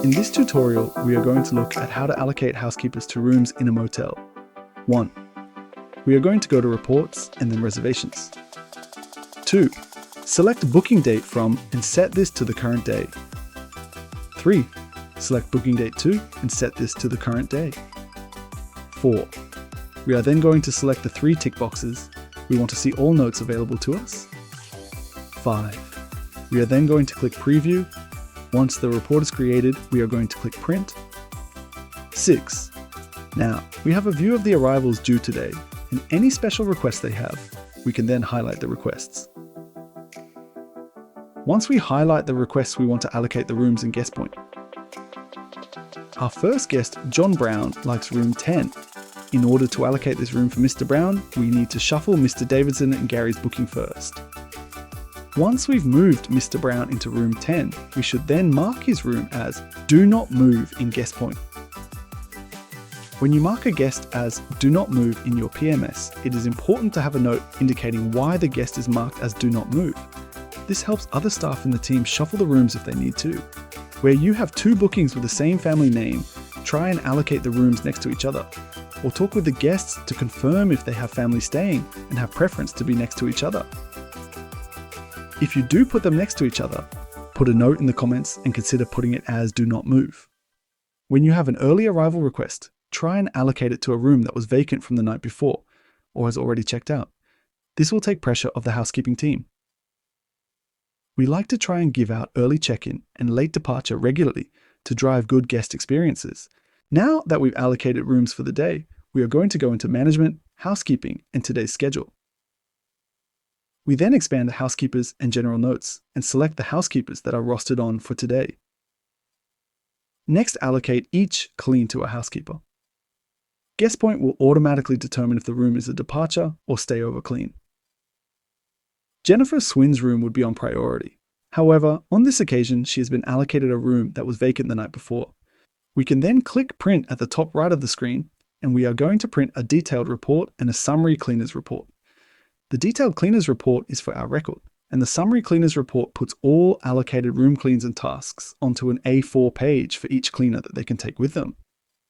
In this tutorial, we are going to look at how to allocate housekeepers to rooms in a motel. 1. We are going to go to Reports and then Reservations. 2. Select Booking Date from and set this to the current day. 3. Select Booking Date to and set this to the current day. 4. We are then going to select the 3 tick boxes. We want to see all notes available to us. 5. We are then going to click Preview. Once the report is created, we are going to click Print. 6. Now, we have a view of the arrivals due today, and any special requests they have. We can then highlight the requests. Once we highlight the requests, we want to allocate the rooms in GuestPoint. Our first guest, John Brown, likes room 10. In order to allocate this room for Mr. Brown, we need to shuffle Mr. Davidson and Gary's booking first. Once we've moved Mr. Brown into room 10, we should then mark his room as Do Not Move in GuestPoint. When you mark a guest as Do Not Move in your PMS, it is important to have a note indicating why the guest is marked as Do Not Move. This helps other staff in the team shuffle the rooms if they need to. Where you have 2 bookings with the same family name, try and allocate the rooms next to each other, or talk with the guests to confirm if they have family staying and have preference to be next to each other. If you do put them next to each other, put a note in the comments and consider putting it as Do Not Move. When you have an early arrival request, try and allocate it to a room that was vacant from the night before or has already checked out. This will take pressure off the housekeeping team. We like to try and give out early check-in and late departure regularly to drive good guest experiences. Now that we've allocated rooms for the day, we are going to go into management, housekeeping, and today's schedule. We then expand the housekeepers and general notes and select the housekeepers that are rostered on for today. Next, allocate each clean to a housekeeper. GuestPoint will automatically determine if the room is a departure or stay over clean. Jennifer Swin's room would be on priority. However, on this occasion, she has been allocated a room that was vacant the night before. We can then click Print at the top right of the screen, and we are going to print a detailed report and a summary cleaners report. The detailed cleaners report is for our record, and the summary cleaners report puts all allocated room cleans and tasks onto an A4 page for each cleaner that they can take with them.